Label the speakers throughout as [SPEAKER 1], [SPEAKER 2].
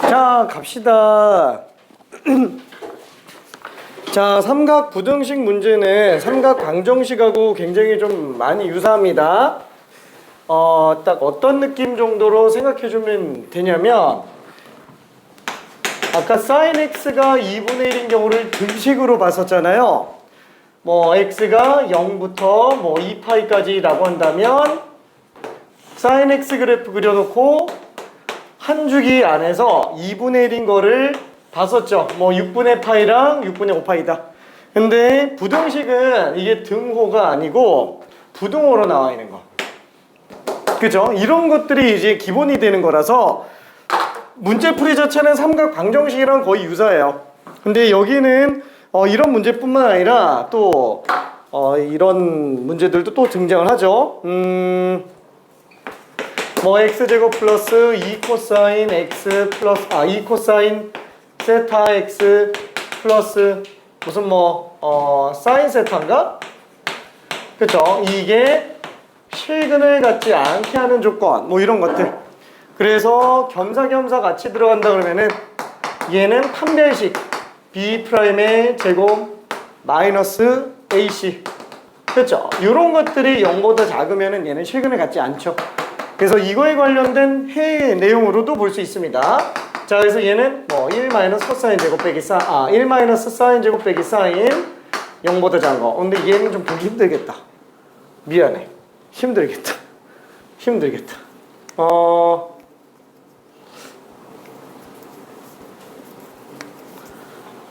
[SPEAKER 1] 자, 갑시다. 자, 삼각 부등식 문제는 삼각 방정식하고 굉장히 좀 많이 유사합니다. 딱 어떤 느낌 정도로 생각해주면 되냐면, 아까 sin x가 2분의 1인 경우를 등식으로 봤었잖아요. 뭐 x가 0부터 뭐 2파이까지 라고 한다면 sin x 그래프 그려놓고 한 주기 안에서 2분의 1인 거를 봤었죠. 뭐 6분의 파이랑 6분의 5파이다. 근데 부등식은 이게 등호가 아니고 부등호로 나와 있는 거. 그죠? 이런 것들이 이제 기본이 되는 거라서 문제풀이 자체는 삼각 방정식이랑 거의 유사해요. 근데 여기는 이런 문제뿐만 아니라 또 이런 문제들도 또 등장을 하죠. 뭐 x제곱 플러스 2 코사인 x 플러스 2 코사인 세타 x 플러스 무슨 뭐 사인 세타인가? 그쵸? 이게 실근을 갖지 않게 하는 조건 뭐 이런 것들. 그래서 겸사겸사 같이 들어간다 그러면은 얘는 판별식 b'의 제곱 마이너스 ac, 그쵸? 이런 것들이 0보다 작으면은 얘는 실근을 갖지 않죠. 그래서 이거에 관련된 해 내용으로도 볼 수 있습니다. 자, 그래서 얘는 뭐 1 마이너스 코사인 제곱 빼기 1 마이너스 사인 제곱 빼기 사인 0보다 작은 거. 근데 얘는 좀 보기 힘들겠다. 미안해. 힘들겠다.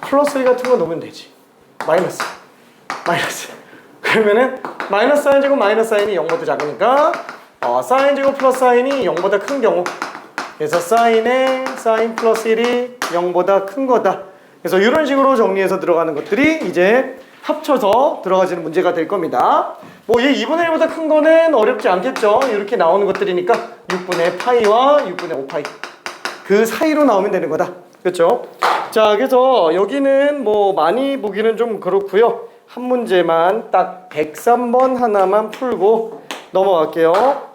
[SPEAKER 1] 플러스 1 같은 거 넣으면 되지. 마이너스. 그러면은 마이너스 사인 제곱 마이너스 사인이 0보다 작으니까 사인 제곱 플러스 사인이 0보다 큰 경우, 그래서 사인에 사인 플러스 1이 0보다 큰 거다. 그래서 이런 식으로 정리해서 들어가는 것들이 이제 합쳐서 들어가지는 문제가 될 겁니다. 뭐 얘 2분의 1보다 큰 거는 어렵지 않겠죠. 이렇게 나오는 것들이니까 6분의 파이와 6분의 5파이 그 사이로 나오면 되는 거다. 그렇죠? 자, 그래서 여기는 뭐 많이 보기는 좀 그렇고요. 한 문제만 딱 103번 하나만 풀고 넘어갈게요.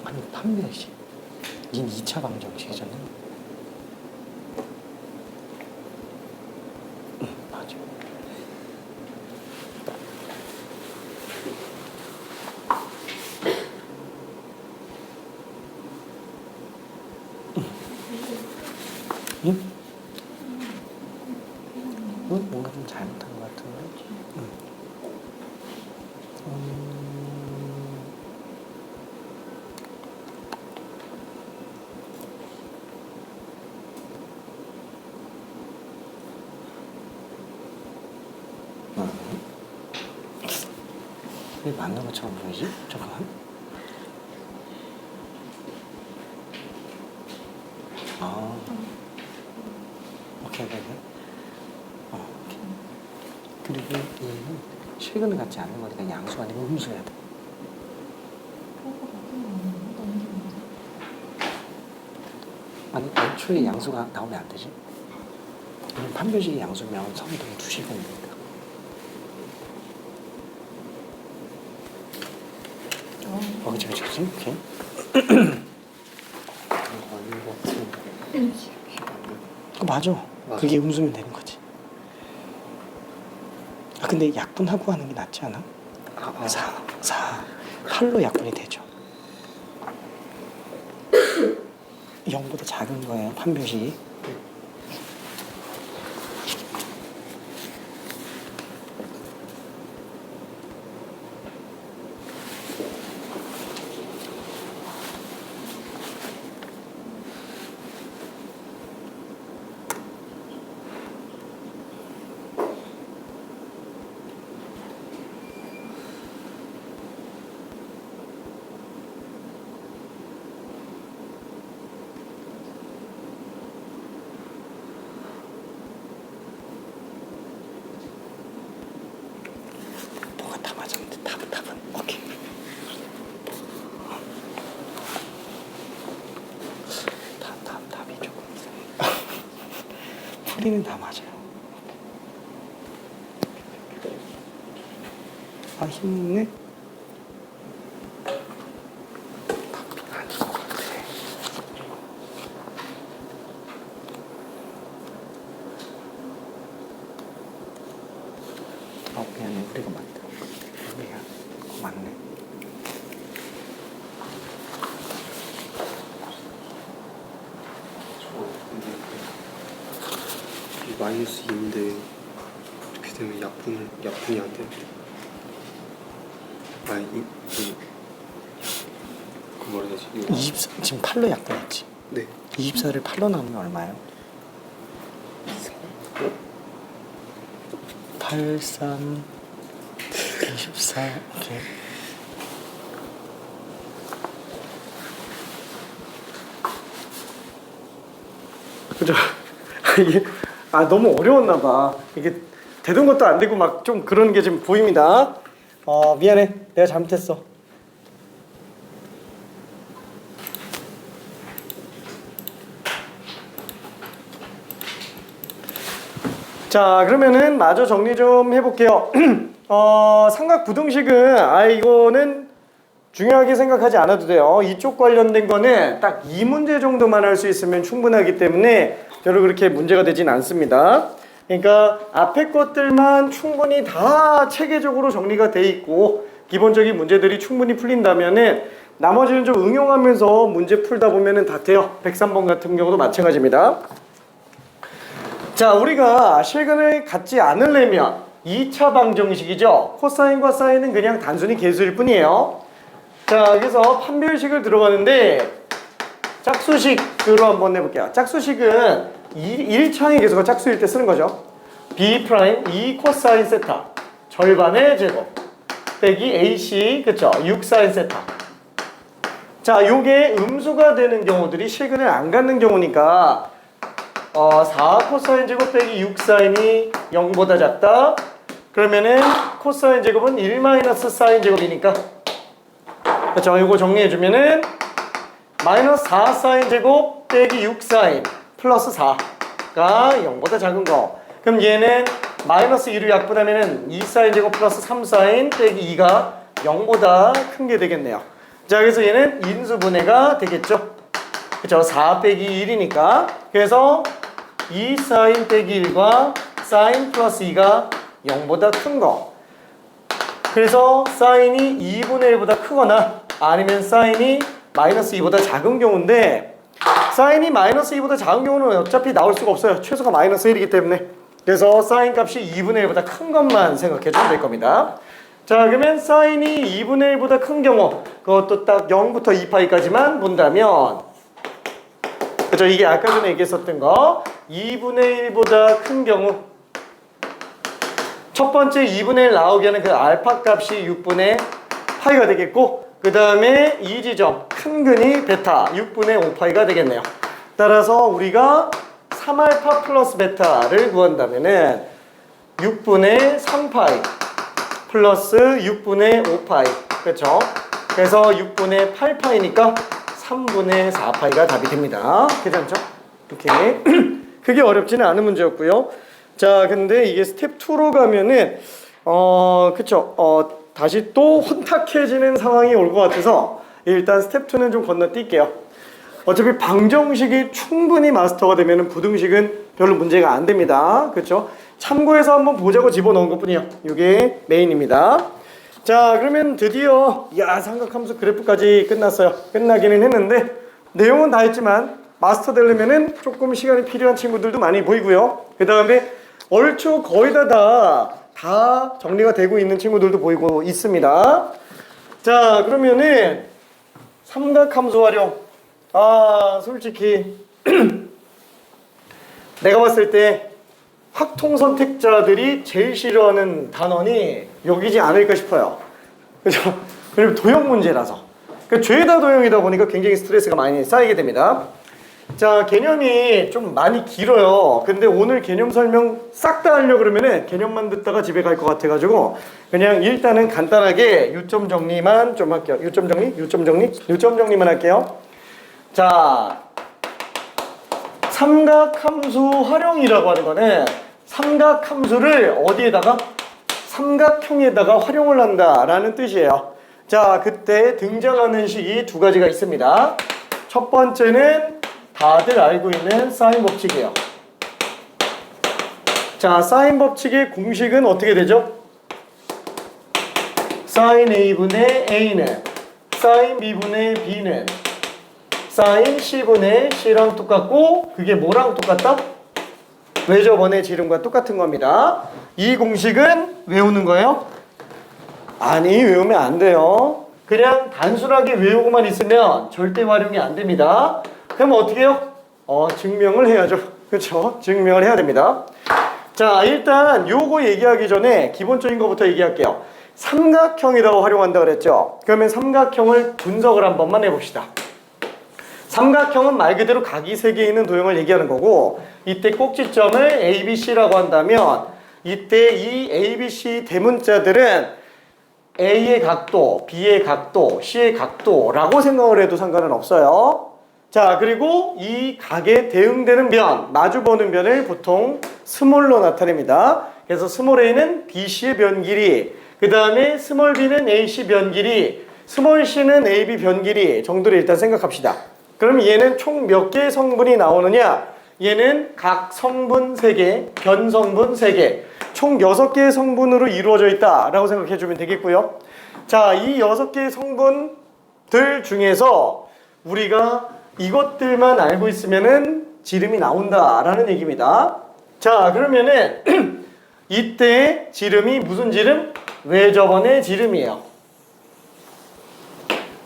[SPEAKER 1] 아니, 판별식. 닌 2차 방정식이잖아. 응, 맞아. 응? 응? 뭔가 좀 잘못한 것 같은데? 응.
[SPEAKER 2] 왜 맞는 것처럼 보이지? 잠깐만. 아, 오케이. 오케이. 그리고 얘는 실근을 갖지 않는 거니까 양수가 아니고 음수해야 돼. 아니, 애초에 양수가 나오면 안 되지. 왜냐면 판별식이 양수면 성동이 두 실근이니까. 그치. 오케이. 맞아. 그게 음수면 되는 거지. 근데 약분하고 하는 게 낫지 않아? 4. 8로 약분이 되죠. 0보다 작은 거예요, 판별식이. 다 맞았는데 답은 오케이. 답이 조금 풀이는 다 맞아요. 힘있네. 답은 아닌 것 같아. 미안해, 우리가 맞다. 맞네.
[SPEAKER 3] 마이너스 2인데 이렇게 되면 약분이 안 돼. 그 뭐라 해야 되지?
[SPEAKER 2] 24, 지금 8로 약분했지?
[SPEAKER 3] 네.
[SPEAKER 2] 24를 8로 나누면 얼마예요? 8, 3, 24. 오케이.
[SPEAKER 1] 그죠? 이게 너무 어려웠나 봐. 이게 되던 것도 안 되고 막 좀 그런 게 지금 보입니다. 미안해. 내가 잘못했어. 자, 그러면은 마저 정리 좀 해볼게요. 삼각부등식은 이거는 중요하게 생각하지 않아도 돼요. 이쪽 관련된 거는 딱 이 문제 정도만 할 수 있으면 충분하기 때문에 별로 그렇게 문제가 되진 않습니다. 그러니까 앞에 것들만 충분히 다 체계적으로 정리가 돼 있고 기본적인 문제들이 충분히 풀린다면은 나머지는 좀 응용하면서 문제 풀다 보면은 다 돼요. 103번 같은 경우도 마찬가지입니다. 자, 우리가 실근을 갖지 않으려면 2차 방정식이죠. 코사인과 사인은 그냥 단순히 계수일 뿐이에요. 자, 그래서 판별식을 들어가는데 짝수식으로 한번 해볼게요. 짝수식은 1차의 계수가 짝수일 때 쓰는 거죠. B' 2 코사인 세타 절반의 제곱 빼기 AC, 그쵸? 6 사인 세타. 자, 요게 음수가 되는 경우들이 실근을 안 갖는 경우니까 4 코사인 제곱 빼기 6 사인이 0보다 작다. 그러면은 코사인 제곱은 1 마이너스 사인 제곱이니까, 그쵸? 요거 정리해주면은 마이너스 4 사인 제곱 빼기 6 사인 플러스 4가 0보다 작은 거. 그럼 얘는 마이너스 2를 약분하면은 2 사인 제곱 플러스 3 사인 빼기 2가 0보다 큰 게 되겠네요. 자, 그래서 얘는 인수분해가 되겠죠. 그쵸? 4 빼기 1이니까. 그래서 2 사인 빼기 1과 사인 플러스 2가 0보다 큰 거. 그래서 사인이 2분의 1보다 크거나 아니면 사인이 마이너스 2보다 작은 경우인데, 사인이 마이너스 2보다 작은 경우는 어차피 나올 수가 없어요. 최소가 마이너스 1이기 때문에. 그래서 사인 값이 2분의 1보다 큰 것만 생각해 주면 될 겁니다. 자, 그러면 사인이 2분의 1보다 큰 경우, 그것도 딱 0부터 2파이까지만 본다면, 그죠? 이게 아까 전에 얘기했었던 거, 2분의 1보다 큰 경우, 첫 번째 2분의 1 나오게 하는 그 알파 값이 6분의 파이가 되겠고, 그 다음에 이 지점 큰 근이 베타 6분의 5파이가 되겠네요. 따라서 우리가 3알파 플러스 베타를 구한다면은 6분의 3파이 플러스 6분의 5파이, 그렇죠? 그래서 6분의 8파이니까 3분의 4파이가 답이 됩니다. 괜찮죠? 이렇게 그게 어렵지는 않은 문제였고요. 자, 근데 이게 스텝 2로 가면은 그쵸, 다시 또 혼탁해지는 상황이 올 것 같아서 일단 스텝 2는 좀 건너뛸게요. 어차피 방정식이 충분히 마스터가 되면 부등식은 별로 문제가 안 됩니다. 그렇죠? 참고해서 한번 보자고 집어넣은 것뿐이에요. 이게 메인입니다. 자, 그러면 드디어 삼각함수 그래프까지 끝났어요. 끝나기는 했는데 내용은 다 했지만 마스터 되려면은 조금 시간이 필요한 친구들도 많이 보이고요. 그 다음에 얼추 거의 다 정리가 되고 있는 친구들도 보이고 있습니다. 자, 그러면은 삼각함수 활용. 솔직히 내가 봤을 때 확통 선택자들이 제일 싫어하는 단원이 여기지 않을까 싶어요. 그죠? 그리고 도형 문제라서. 그러니까 죄다 도형이다 보니까 굉장히 스트레스가 많이 쌓이게 됩니다. 자, 개념이 좀 많이 길어요. 근데 오늘 개념 설명 싹 다 하려고 그러면은 개념만 듣다가 집에 갈 것 같아가지고 그냥 일단은 간단하게 요점 정리만 좀 할게요. 요점 정리만 할게요. 자, 삼각함수 활용이라고 하는 거는 삼각함수를 어디에다가? 삼각형에다가 활용을 한다라는 뜻이에요. 자, 그때 등장하는 식이 두 가지가 있습니다. 첫 번째는 다들 알고 있는 사인 법칙이에요. 자, 사인 법칙의 공식은 어떻게 되죠? 사인 A분의 A는 사인 B분의 B는 사인 C분의 C랑 똑같고 그게 뭐랑 똑같다? 외접원의 지름과 똑같은 겁니다. 이 공식은 외우는 거예요? 아니, 외우면 안 돼요. 그냥 단순하게 외우고만 있으면 절대 활용이 안 됩니다. 그럼 어떻게 해요? 증명을 해야죠. 그렇죠? 증명을 해야 됩니다. 자, 일단 요거 얘기하기 전에 기본적인 것부터 얘기할게요. 삼각형이라고 활용한다 그랬죠? 그러면 삼각형을 분석을 한 번만 해봅시다. 삼각형은 말 그대로 각이 3개 있는 도형을 얘기하는 거고 이때 꼭지점을 ABC라고 한다면 이때 이 ABC 대문자들은 A의 각도, B의 각도, C의 각도라고 생각을 해도 상관은 없어요. 자, 그리고 이 각에 대응되는 변, 마주보는 변을 보통 스몰로 나타냅니다. 그래서 스몰 A는 BC의 변 길이, 그 다음에 스몰 B는 AC 변 길이, 스몰 C는 AB 변 길이 정도를 일단 생각합시다. 그럼 얘는 총 몇 개의 성분이 나오느냐? 얘는 각 성분 3개, 변 성분 3개, 총 6개의 성분으로 이루어져 있다라고 생각해 주면 되겠고요. 자, 이 6개의 성분들 중에서 우리가 이것들만 알고 있으면은 지름이 나온다라는 얘기입니다. 자, 그러면은 이때 지름이 무슨 지름? 외접원의 지름이에요.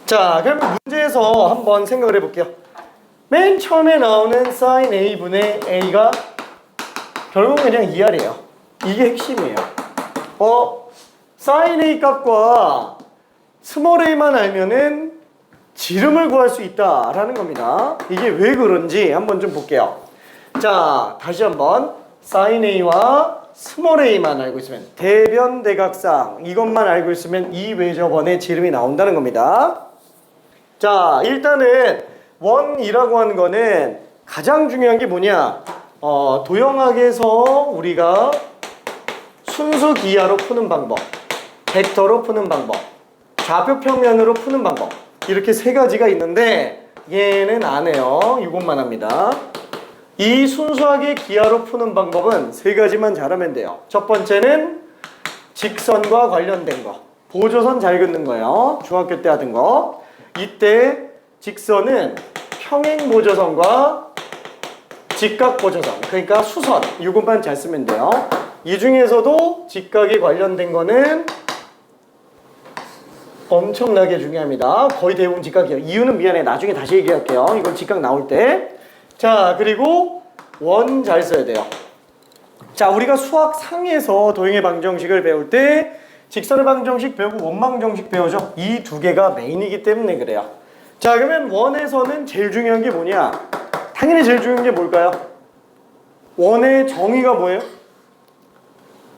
[SPEAKER 1] 자, 그럼 문제에서 한번 생각을 해볼게요. 맨 처음에 나오는 sin A분의 A가 결국은 그냥 2R이에요. 이게 핵심이에요. sin A 값과 스몰 a만 알면은 지름을 구할 수 있다라는 겁니다. 이게 왜 그런지 한번 좀 볼게요. 자, 다시 한번 sin A와 스몰 a만 알고 있으면 대변 대각상 이것만 알고 있으면 이 외접원의 지름이 나온다는 겁니다. 자, 일단은 원이라고 하는 거는 가장 중요한 게 뭐냐? 도형학에서 우리가 순수 기하로 푸는 방법, 벡터로 푸는 방법, 좌표 평면으로 푸는 방법 이렇게 3가지가 있는데 얘는 안 해요. 이것만 합니다. 이 순수하게 기하로 푸는 방법은 3가지만 잘하면 돼요. 첫 번째는 직선과 관련된 거, 보조선 잘 긋는 거예요. 중학교 때 하던 거. 이때 직선은 평행보조선과 직각보조선, 그러니까 수선, 이것만 잘 쓰면 돼요. 이 중에서도 직각에 관련된 거는 엄청나게 중요합니다. 거의 대부분 직각이에요. 이유는 미안해, 나중에 다시 얘기할게요. 이건 직각 나올 때. 자, 그리고 원 잘 써야 돼요. 자, 우리가 수학 상에서 도형의 방정식을 배울 때 직선의 방정식 배우고 원방정식 배우죠. 이 두 개가 메인이기 때문에 그래요. 자, 그러면 원에서는 제일 중요한 게 뭐냐? 당연히 제일 중요한 게 뭘까요? 원의 정의가 뭐예요?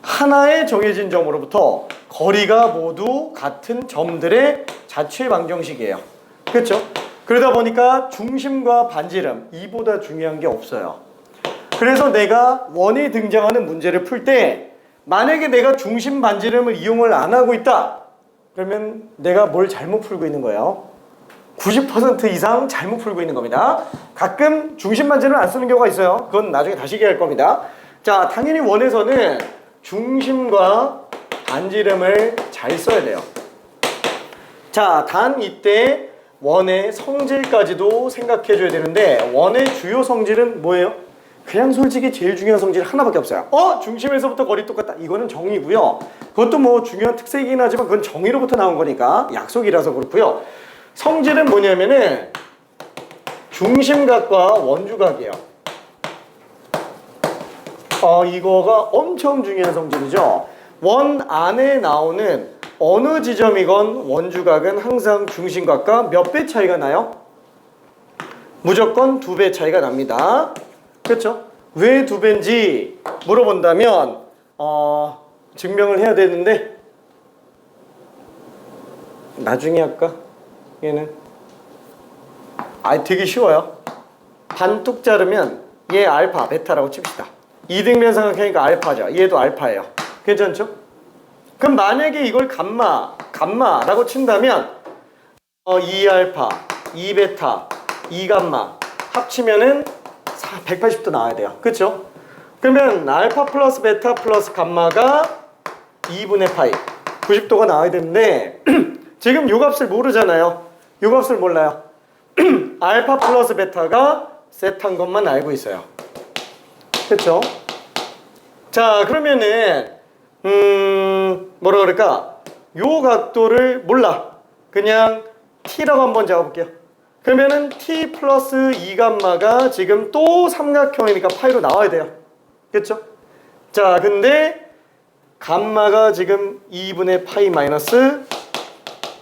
[SPEAKER 1] 하나의 정해진 점으로부터 거리가 모두 같은 점들의 자취의 방정식이에요. 그렇죠? 그러다 보니까 중심과 반지름 이보다 중요한 게 없어요. 그래서 내가 원에 등장하는 문제를 풀 때 만약에 내가 중심 반지름을 이용을 안 하고 있다, 그러면 내가 뭘 잘못 풀고 있는 거예요? 90% 이상 잘못 풀고 있는 겁니다. 가끔 중심 반지름을 안 쓰는 경우가 있어요. 그건 나중에 다시 얘기할 겁니다. 자, 당연히 원에서는 중심과 반지름을 잘 써야 돼요. 자, 단 이때 원의 성질까지도 생각해 줘야 되는데, 원의 주요 성질은 뭐예요? 그냥 솔직히 제일 중요한 성질 하나밖에 없어요. 중심에서부터 거리 똑같다. 이거는 정의고요. 그것도 뭐 중요한 특색이긴 하지만 그건 정의로부터 나온 거니까 약속이라서 그렇고요. 성질은 뭐냐면은 중심각과 원주각이에요. 이거가 엄청 중요한 성질이죠. 원 안에 나오는 어느 지점이건 원주각은 항상 중심각과 몇 배 차이가 나요? 무조건 2배 차이가 납니다. 그렇죠? 왜 2배인지 물어본다면 증명을 해야 되는데 나중에 할까? 얘는 되게 쉬워요. 반뚝 자르면 얘 알파, 베타라고 칩시다. 이등변 삼각형이니까 알파죠. 얘도 알파예요. 괜찮죠? 그럼 만약에 이걸 감마라고 친다면 2알파, 2베타, 2감마 합치면은 180도 나와야 돼요. 그렇죠? 그러면 알파 플러스 베타 플러스 감마가 2분의 파이 90도가 나와야 되는데 지금 요 값을 모르잖아요. 요 값을 몰라요. 알파 플러스 베타가 세타인 것만 알고 있어요. 그렇죠? 자, 그러면은 뭐라 그럴까? 요 각도를 몰라. 그냥 t라고 한번 잡아볼게요. 그러면은 t 플러스 2감마가 지금 또 삼각형이니까 파이로 나와야 돼요. 그렇죠? 자, 근데 감마가 지금 2분의 파이 마이너스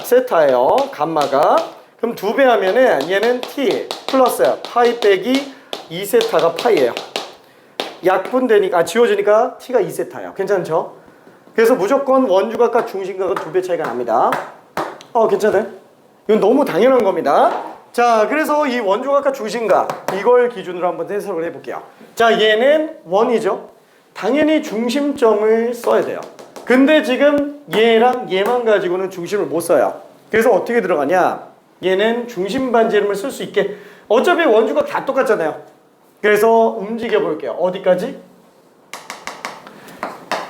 [SPEAKER 1] 세타예요. 감마가. 그럼 2배 하면은 얘는 t 플러스 파이 빼기 2세타가 파이예요. 약분되니까 지워지니까 t가 2세타예요. 괜찮죠? 그래서 무조건 원주각과 중심각은 2배 차이가 납니다. 괜찮아요? 이건 너무 당연한 겁니다. 자, 그래서 이 원주각과 중심각 이걸 기준으로 한번 해석을 해볼게요. 자, 얘는 원이죠. 당연히 중심점을 써야 돼요. 근데 지금 얘랑 얘만 가지고는 중심을 못 써요. 그래서 어떻게 들어가냐? 얘는 중심 반지름을 쓸 수 있게, 어차피 원주각 다 똑같잖아요. 그래서 움직여 볼게요. 어디까지?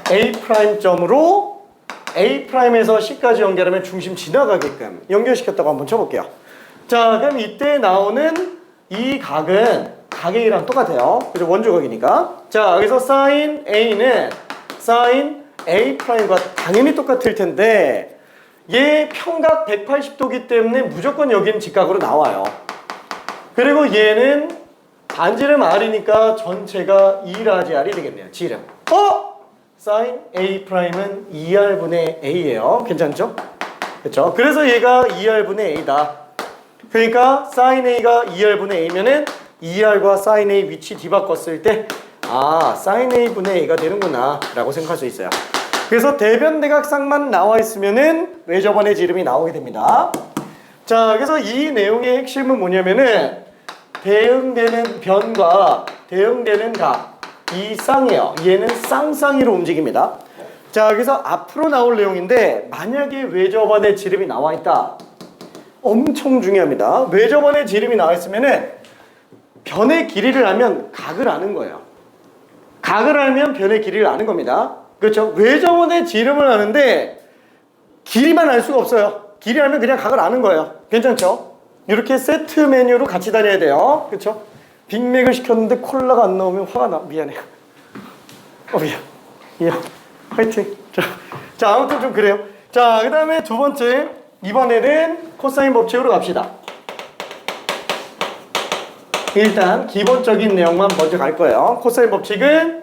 [SPEAKER 1] A'점으로 A'에서 C까지 연결하면 중심 지나가게끔 연결시켰다고 한번 쳐볼게요. 자, 그럼 이때 나오는 이 각은 각 A랑 똑같아요. 그죠? 원주각이니까. 자, 여기서 sin A는 sin A'과 당연히 똑같을 텐데 얘 평각 180도기 때문에 무조건 여기는 직각으로 나와요. 그리고 얘는 반지름 R이니까 전체가 2라지R이 되겠네요. 지름. sin A'은 2R분의 A예요. 괜찮죠? 그렇죠? 그래서 얘가 2R분의 A다. 그러니까 sin A가 2R분의 A면은 2R과 sin A 위치 뒤바꿨을 때 sin A분의 A가 되는구나 라고 생각할 수 있어요. 그래서 대변대각상만 나와 있으면은 외접원의 지름이 나오게 됩니다. 자, 그래서 이 내용의 핵심은 뭐냐면은 대응되는 변과 대응되는 각, 이 쌍이에요. 얘는 쌍쌍이로 움직입니다. 자, 그래서 앞으로 나올 내용인데 만약에 외접원의 지름이 나와 있다. 엄청 중요합니다. 외접원의 지름이 나와 있으면은 변의 길이를 알면 각을 아는 거예요. 각을 알면 변의 길이를 아는 겁니다. 그렇죠? 외접원의 지름을 아는데 길이만 알 수가 없어요. 길이 알면 그냥 각을 아는 거예요. 괜찮죠? 이렇게 세트 메뉴로 같이 다녀야 돼요. 그렇죠? 빅맥을 시켰는데 콜라가 안 나오면 화가 나. 미안해요. 미안. 화이팅. 자, 아무튼 좀 그래요. 자, 그 다음에 두 번째, 이번에는 코사인 법칙으로 갑시다. 일단 기본적인 내용만 먼저 갈 거예요. 코사인 법칙은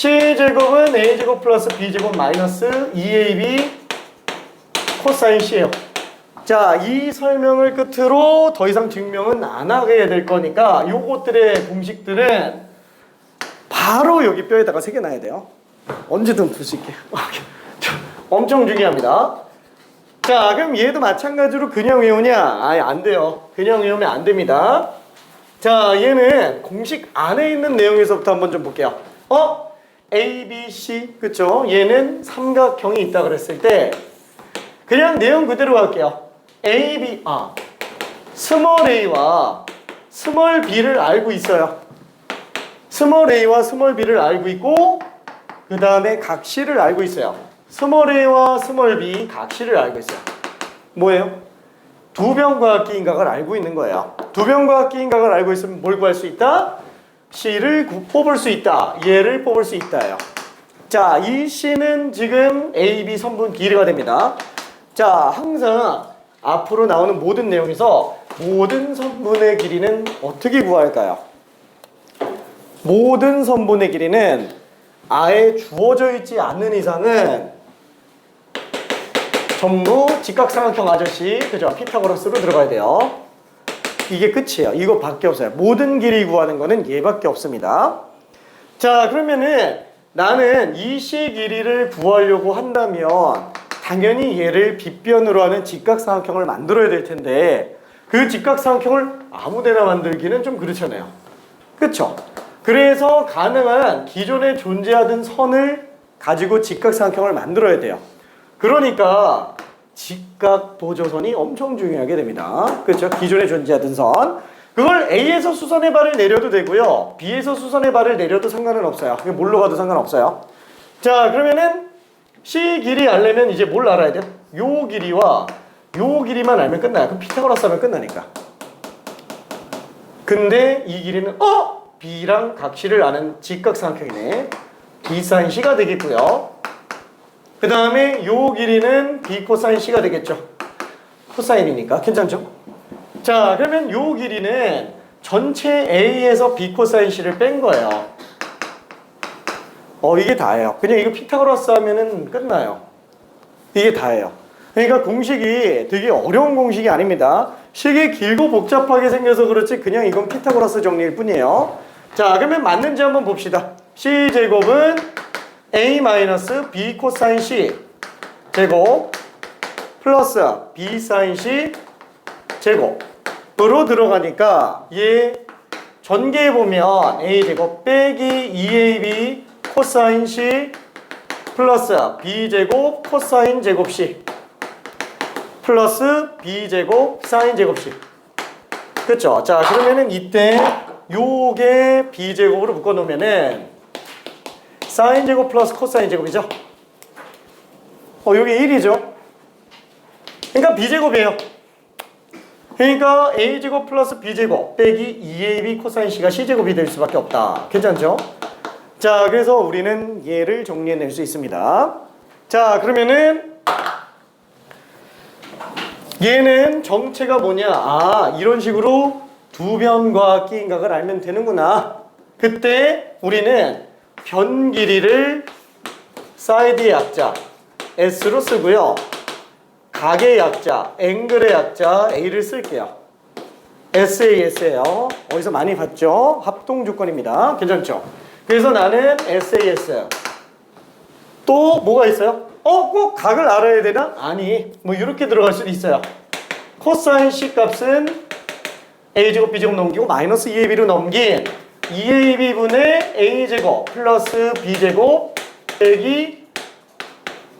[SPEAKER 1] C제곱은 A제곱 플러스 B제곱 마이너스 2AB 코사인 C예요. 자, 이 설명을 끝으로 더 이상 증명은 안 하게 될 거니까 요것들의 공식들은 바로 여기 뼈에다가 새겨놔야 돼요. 언제든 풀 수 있게. 엄청 중요합니다. 자, 그럼 얘도 마찬가지로 그냥 외우냐? 아예 안 돼요. 그냥 외우면 안 됩니다. 자, 얘는 공식 안에 있는 내용에서부터 한번 좀 볼게요. A, B, C, 그쵸? 얘는 삼각형이 있다 그랬을 때 그냥 내용 그대로 할게요. A, B, 스몰 a와 스몰 b를 알고 있어요. 스몰 a와 스몰 b를 알고 있고 그 다음에 각실을 알고 있어요. 스몰 a와 스몰 b 각실을 알고 있어요. 뭐예요? 두 변과학기인각을 알고 있는 거예요. 두 변과학기인각을 알고 있으면 뭘 구할 수 있다? C를 뽑을 수 있다. 얘를 뽑을 수 있다예요. 자, 이 C는 지금 A, B 선분 길이가 됩니다. 자, 항상 앞으로 나오는 모든 내용에서 모든 선분의 길이는 어떻게 구할까요? 모든 선분의 길이는 아예 주어져 있지 않는 이상은 전부 직각삼각형 아저씨, 그죠? 피타고라스로 들어가야 돼요. 이게 끝이에요. 이거밖에 없어요. 모든 길이 구하는 거는 얘밖에 없습니다. 자, 그러면은 나는 이 시 길이를 구하려고 한다면 당연히 얘를 빗변으로 하는 직각삼각형을 만들어야 될 텐데 그 직각삼각형을 아무데나 만들기는 좀 그렇잖아요. 그쵸? 그래서 가능한 기존에 존재하던 선을 가지고 직각삼각형을 만들어야 돼요. 그러니까 직각 보조선이 엄청 중요하게 됩니다. 그렇죠? 기존에 존재하던 선. 그걸 A에서 수선의 발을 내려도 되고요. B에서 수선의 발을 내려도 상관은 없어요. 뭘로 가도 상관없어요. 자, 그러면은 C 길이 알려면 이제 뭘 알아야 돼요? 요 길이와 요 길이만 알면 끝나요. 그럼 피타고라스 하면 끝나니까. 근데 이 길이는 B랑 각실을 아는 직각삼각형이네. B 사인 C가 되겠고요. 그 다음에 요 길이는 B 코사인 C가 되겠죠. 코사인이니까 괜찮죠? 자, 그러면 요 길이는 전체 A에서 B 코사인 C를 뺀 거예요. 이게 다예요. 그냥 이거 피타고라스 하면은 끝나요. 이게 다예요. 그러니까 공식이 되게 어려운 공식이 아닙니다. 식이 길고 복잡하게 생겨서 그렇지 그냥 이건 피타고라스 정리일 뿐이에요. 자, 그러면 맞는지 한번 봅시다. C제곱은 A-B 코사인 C 제곱 플러스 B 사인 C 제곱으로 들어가니까 얘 전개해 보면 A제곱 빼기 2AB 코사인 C 플러스 B제곱 코사인 제곱 C 플러스 B제곱 사인 제곱 C. 그쵸? 자, 그러면은 이때 요게 B제곱으로 묶어 놓으면은 사인 제곱 플러스 코사인 제곱이죠? 요게 1이죠? 그러니까 B제곱이에요. 그러니까 A제곱 플러스 B제곱 빼기 2AB 코사인 C가 C제곱이 될 수밖에 없다. 괜찮죠? 자, 그래서 우리는 얘를 정리해낼 수 있습니다. 자, 그러면은 얘는 정체가 뭐냐? 이런 식으로 두 변과 끼인각을 알면 되는구나. 그때 우리는 변 길이를 사이드의 약자 S로 쓰고요. 각의 약자, 앵글의 약자 A를 쓸게요. SAS예요. 어디서 많이 봤죠? 합동 조건입니다. 괜찮죠? 그래서 나는 SAS. 또 뭐가 있어요? 꼭 각을 알아야 되나? 아니, 뭐 이렇게 들어갈 수도 있어요. 코사인 C 값은 A제곱 B제곱 넘기고 마이너스 2AB로 넘긴 2AB분의 A제곱 플러스 B제곱 빼기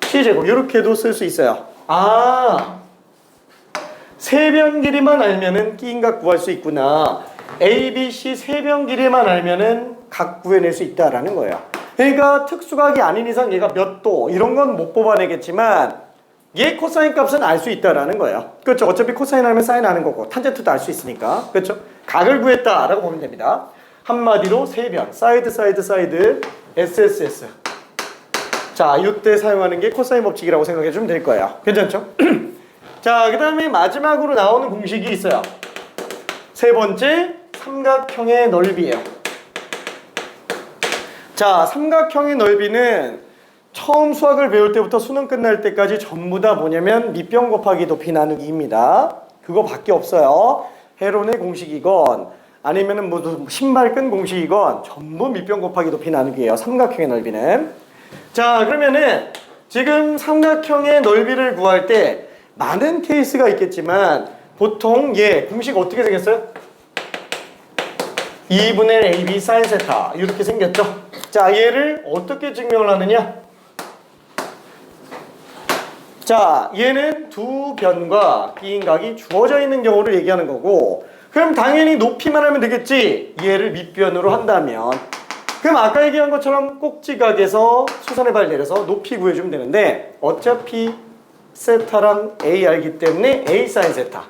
[SPEAKER 1] C제곱 이렇게도 쓸 수 있어요. 세변 길이만 알면은 끼인각 구할 수 있구나. A, B, C 세변 길이만 알면은 각 구해낼 수 있다라는 거예요. 그러니까 특수각이 아닌 이상 얘가 몇 도 이런 건 못 뽑아내겠지만 얘 코사인 값은 알 수 있다라는 거예요. 그렇죠? 어차피 코사인 알면 사인 아는 거고 탄젠트도 알 수 있으니까. 그렇죠? 각을 구했다라고 보면 됩니다. 한마디로 세변 사이드 사이드 사이드 SSS. 자, 이때 사용하는 게 코사인 법칙이라고 생각해 주면 될 거예요. 괜찮죠? 자, 그 다음에 마지막으로 나오는 공식이 있어요. 세 번째, 삼각형의 넓이에요. 자, 삼각형의 넓이는 처음 수학을 배울 때부터 수능 끝날 때까지 전부 다 뭐냐면 밑변 곱하기 높이 나누기입니다. 그거밖에 없어요. 헤론의 공식이건 아니면은 뭐 신발끈 공식이건 전부 밑변 곱하기 높이 나누기예요. 삼각형의 넓이는. 자, 그러면은 지금 삼각형의 넓이를 구할 때 많은 케이스가 있겠지만 보통 공식 어떻게 생겼어요? 2분의 AB sin 세타 이렇게 생겼죠. 자, 얘를 어떻게 증명을 하느냐? 자, 얘는 두 변과 끼인각이 주어져 있는 경우를 얘기하는 거고, 그럼 당연히 높이만 하면 되겠지. 얘를 밑변으로 한다면 그럼 아까 얘기한 것처럼 꼭지각에서 수선의 발 내려서 높이 구해주면 되는데 어차피 세타랑 A 알기 때문에 A sin 세타,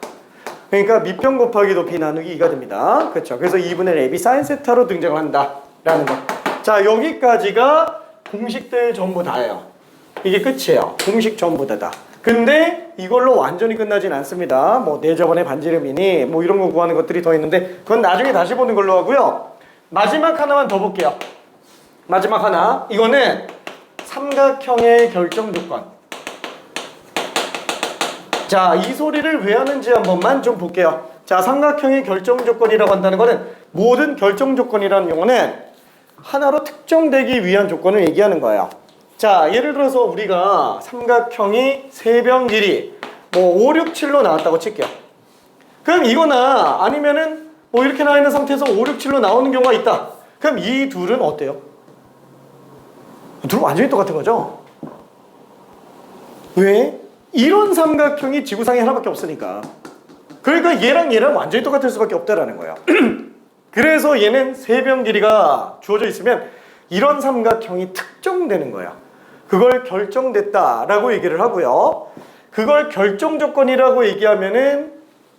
[SPEAKER 1] 그러니까 밑변 곱하기 높이 나누기 2가 됩니다. 그렇죠? 그래서 2분의 AB sin 세타로 등장을 한다라는 거. 자, 여기까지가 공식들 전부 다예요. 이게 끝이에요. 공식 전부 다다. 근데 이걸로 완전히 끝나진 않습니다. 뭐 내저번의 반지름이니 뭐 이런 거 구하는 것들이 더 있는데 그건 나중에 다시 보는 걸로 하고요. 마지막 하나만 더 볼게요. 마지막 하나. 이거는 삼각형의 결정 조건. 자, 이 소리를 왜 하는지 한 번만 좀 볼게요. 자, 삼각형의 결정 조건이라고 한다는 거는 모든 결정 조건이라는 용어는 하나로 특정되기 위한 조건을 얘기하는 거예요. 자, 예를 들어서 우리가 삼각형이 세변 길이 뭐 5, 6, 7로 나왔다고 칠게요. 그럼 이거나 아니면은 뭐 이렇게 나와 있는 상태에서 5, 6, 7로 나오는 경우가 있다. 그럼 이 둘은 어때요? 둘은 완전히 똑같은 거죠? 왜? 이런 삼각형이 지구상에 하나밖에 없으니까. 그러니까 얘랑 완전히 똑같을 수밖에 없다라는 거예요. 그래서 얘는 세변 길이가 주어져 있으면 이런 삼각형이 특정되는 거야. 그걸 결정됐다라고 얘기를 하고요. 그걸 결정 조건이라고 얘기하면은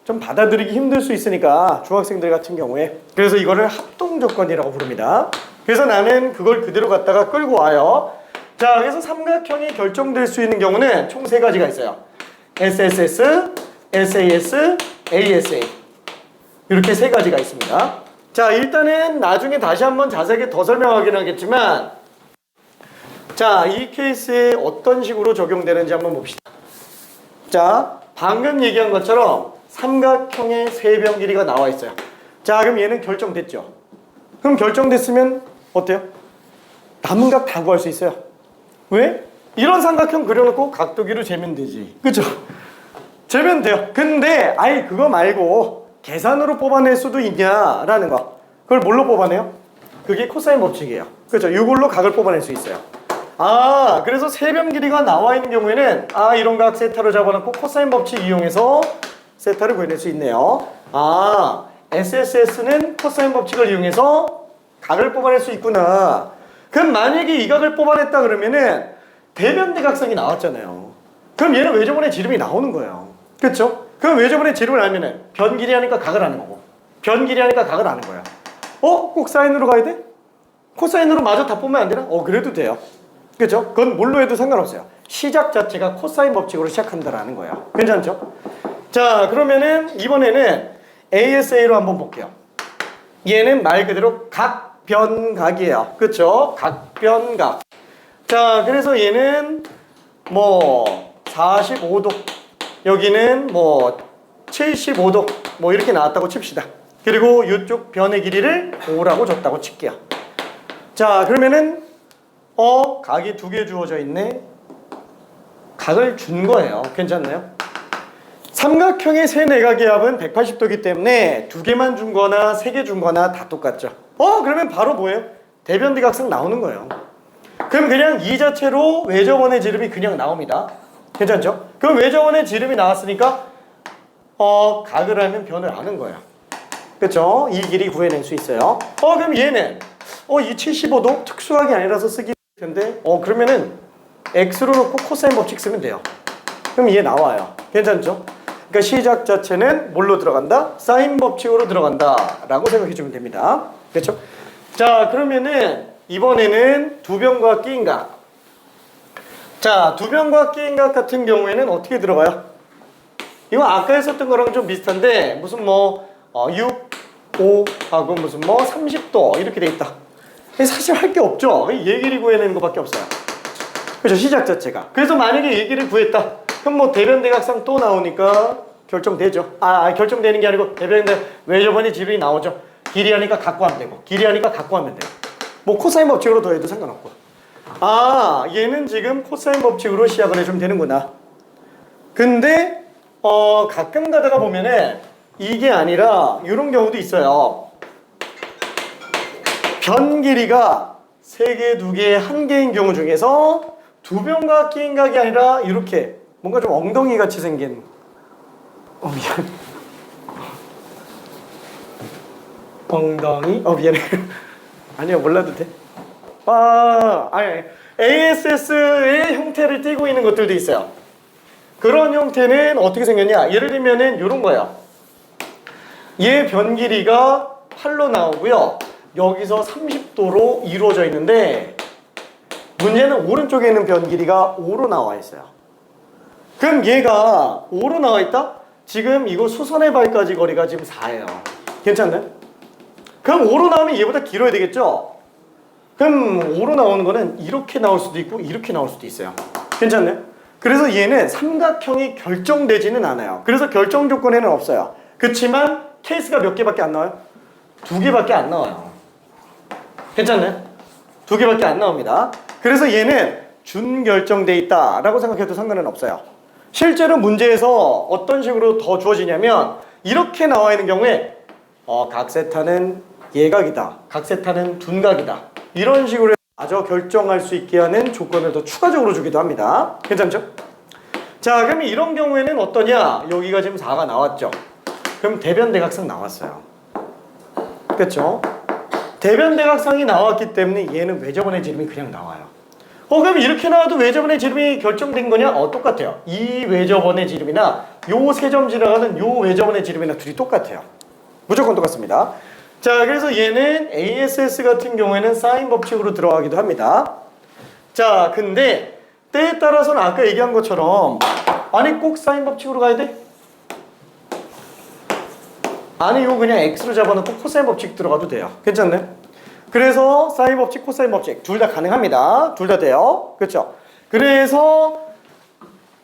[SPEAKER 1] 좀 받아들이기 힘들 수 있으니까 중학생들 같은 경우에 그래서 이거를 합동 조건이라고 부릅니다. 그래서 나는 그걸 그대로 갖다가 끌고 와요. 자, 그래서 삼각형이 결정될 수 있는 경우는 총 세 가지가 있어요. SSS, SAS, ASA 이렇게 세 가지가 있습니다. 자, 일단은 나중에 다시 한번 자세하게 더 설명하긴 하겠지만 자, 이 케이스에 어떤 식으로 적용되는지 한번 봅시다. 자, 방금 얘기한 것처럼 삼각형의 세변 길이가 나와 있어요. 자, 그럼 얘는 결정됐죠. 그럼 결정됐으면 어때요? 남은 각 다 구할 수 있어요. 왜? 이런 삼각형 그려놓고 각도기로 재면 되지. 그죠? 재면 돼요. 근데 아이 그거 말고 계산으로 뽑아낼 수도 있냐라는 거. 그걸 뭘로 뽑아내요? 그게 코사인 법칙이에요. 그렇죠? 이걸로 각을 뽑아낼 수 있어요. 아, 그래서 세변 길이가 나와 있는 경우에는 이런 각 세타로 잡아놓고 코사인 법칙 이용해서 세타를 구해낼 수 있네요. SSS는 코사인 법칙을 이용해서 각을 뽑아낼 수 있구나. 그럼 만약에 이 각을 뽑아냈다 그러면은 대변대각선이 나왔잖아요. 그럼 얘는 외접원의 지름이 나오는 거예요. 그렇죠? 그럼 외접원의 지름을 알면은 변 길이 하니까 각을 아는 거고 변 길이 하니까 각을 아는 거야. 꼭 사인으로 가야 돼? 코사인으로 마저 다 뽑으면 안 되나? 그래도 돼요. 그렇죠? 그건 뭘로 해도 상관없어요. 시작 자체가 코사인 법칙으로 시작한다라는 거예요. 괜찮죠? 자, 그러면은 이번에는 ASA로 한번 볼게요. 얘는 말 그대로 각변각이에요. 그렇죠? 각변각. 자, 그래서 얘는 뭐 45도, 여기는 뭐 75도 뭐 이렇게 나왔다고 칩시다. 그리고 이쪽 변의 길이를 5라고 줬다고 칠게요. 자, 그러면은 각이 두 개 주어져 있네. 각을 준 거예요. 괜찮나요? 삼각형의 세 내각의 합은 180도이기 때문에 두 개만 준 거나 세 개 준 거나 다 똑같죠. 그러면 바로 뭐예요? 대변대각선 나오는 거예요. 그럼 그냥 이 자체로 외접원의 지름이 그냥 나옵니다. 괜찮죠? 그럼 외접원의 지름이 나왔으니까 각을 알면 변을 아는 거예요. 그렇죠? 이 길이 구해낼 수 있어요. 그럼 얘는 이 75도 특수하게 아니라서 쓰기 텐데 그러면은 x로 놓고 코사인 법칙 쓰면 돼요. 그럼 얘 나와요. 괜찮죠? 그러니까 시작 자체는 뭘로 들어간다? 사인 법칙으로 들어간다 라고 생각해 주면 됩니다. 그렇죠? 자, 그러면은 이번에는 두 변과 끼인각. 자, 두 변과 끼인각 같은 경우에는 어떻게 들어가요? 이거 아까 했었던 거랑 좀 비슷한데 무슨 6, 5하고 무슨 30도 이렇게 돼 있다. 사실 할 게 없죠. 얘기를 구해내는 것밖에 없어요. 그렇죠. 시작 자체가. 그래서 만약에 얘기를 구했다. 그럼 뭐 대변대각상 또 나오니까 결정되죠. 결정되는 게 아니고 대변대 외접원의 지름이 나오죠. 길이 하니까 갖고 하면 되고 길이 하니까 갖고 하면 돼요. 뭐 코사인 법칙으로 더해도 상관없고. 얘는 지금 코사인 법칙으로 시작을 해주면 되는구나. 근데 가끔 가다가 보면은 이게 아니라 이런 경우도 있어요. 변 길이가 3개, 2개, 1개인 경우 중에서 두 변과 끼인각이 아니라 이렇게 뭔가 좀 엉덩이 같이 생긴 미안. 엉덩이? 미안해. 아니요, 몰라도 돼. 아니. ASS의 형태를 띠고 있는 것들도 있어요. 그런 형태는 어떻게 생겼냐? 예를 들면은 이런 거예요. 얘 변 길이가 8로 나오고요. 여기서 30도로 이루어져 있는데 문제는 오른쪽에 있는 변 길이가 5로 나와 있어요. 그럼 얘가 5로 나와 있다? 지금 이거 수선의 발까지 거리가 지금 4예요. 괜찮나요? 그럼 5로 나오면 얘보다 길어야 되겠죠? 그럼 5로 나오는 거는 이렇게 나올 수도 있고 이렇게 나올 수도 있어요. 괜찮나요? 그래서 얘는 삼각형이 결정되지는 않아요. 그래서 결정 조건에는 없어요. 그렇지만 케이스가 몇 개밖에 안 나와요? 2개밖에 안 나와요. 괜찮나요? 2개밖에 안 나옵니다. 그래서 얘는 준결정돼 있다라고 생각해도 상관은 없어요. 실제로 문제에서 어떤 식으로 더 주어지냐면 이렇게 나와 있는 경우에 각세타는 예각이다, 각세타는 둔각이다, 이런 식으로 마저 결정할 수 있게 하는 조건을 더 추가적으로 주기도 합니다. 괜찮죠? 자, 그럼 이런 경우에는 어떠냐? 여기가 지금 4가 나왔죠? 그럼 대변대각상 나왔어요. 그렇죠? 대변대각상이 나왔기 때문에 얘는 외접원의 지름이 그냥 나와요. 그럼 이렇게 나와도 외접원의 지름이 결정된 거냐? 똑같아요. 이 외접원의 지름이나 요 세 점 지나가는 요 외접원의 지름이나 둘이 똑같아요. 무조건 똑같습니다. 자, 그래서 얘는 ASS 같은 경우에는 사인 법칙으로 들어가기도 합니다. 자, 근데 때에 따라서는 아까 얘기한 것처럼 아니 꼭 사인 법칙으로 가야 돼? 아니 이거 그냥 X로 잡아놓고 코사인 법칙 들어가도 돼요. 괜찮네? 그래서 사인 법칙, 코사인 법칙 둘 다 가능합니다. 둘 다 돼요. 그렇죠? 그래서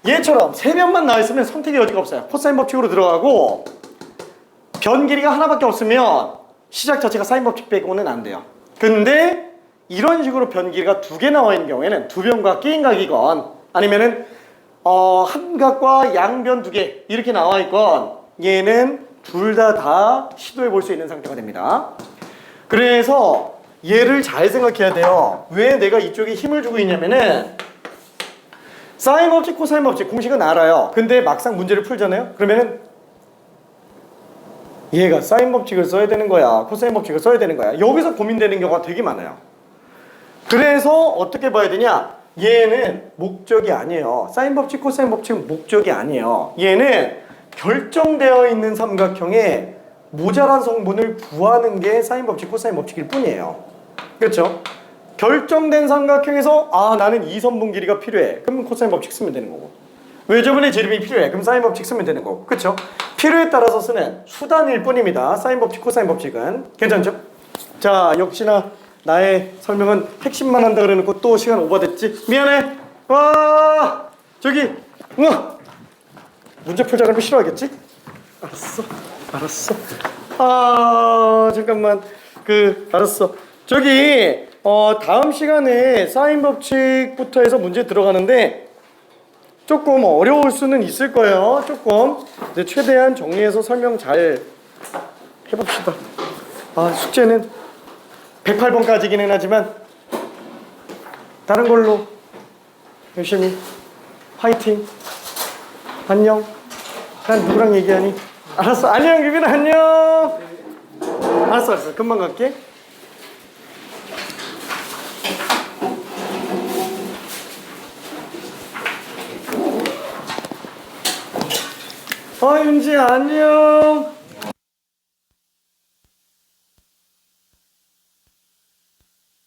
[SPEAKER 1] 얘처럼 세 변만 나와 있으면 선택의 여지가 없어요. 코사인 법칙으로 들어가고 변 길이가 하나밖에 없으면 시작 자체가 사인 법칙 빼고는 안 돼요. 근데 이런 식으로 변 길이가 2개 나와 있는 경우에는 두 변과 끼인 각이건 아니면은 한 각과 양변 2개 이렇게 나와 있건 얘는 둘 다 시도해 볼 수 있는 상태가 됩니다. 그래서 얘를 잘 생각해야 돼요. 왜 내가 이쪽에 힘을 주고 있냐면은 사인 법칙, 코사인 법칙 공식은 알아요. 근데 막상 문제를 풀잖아요. 그러면은 얘가 사인 법칙을 써야 되는 거야, 코사인 법칙을 써야 되는 거야. 여기서 고민되는 경우가 되게 많아요. 그래서 어떻게 봐야 되냐? 얘는 목적이 아니에요. 사인 법칙, 코사인 법칙은 목적이 아니에요. 얘는 결정되어 있는 삼각형에 모자란 성분을 구하는 게 사인 법칙, 코사인 법칙일 뿐이에요. 그렇죠? 결정된 삼각형에서 나는 이 선분 길이가 필요해. 그러면 코사인 법칙 쓰면 되는 거고. 외접원의 지름이 필요해. 그럼 사인 법칙 쓰면 되는 거고. 그렇죠? 필요에 따라서 쓰는 수단일 뿐입니다. 사인 법칙, 코사인 법칙은. 괜찮죠? 자, 역시나 나의 설명은 핵심만 한다 그래놓고 또 시간 오버됐지? 미안해. 와, 저기, 우와, 문제 풀자 그러면 싫어하겠지? 알았어. 잠깐만. 알았어. 저기, 다음 시간에 사인 법칙부터 해서 문제 들어가는데 조금 어려울 수는 있을 거예요. 조금. 근데 최대한 정리해서 설명 잘 해봅시다. 숙제는 108번까지기는 하지만 다른 걸로 열심히 화이팅. 안녕. 난 누구랑 얘기하니? 알았어. 안녕 유빈아, 안녕. 알았어. 금방 갈게. 윤지야 안녕.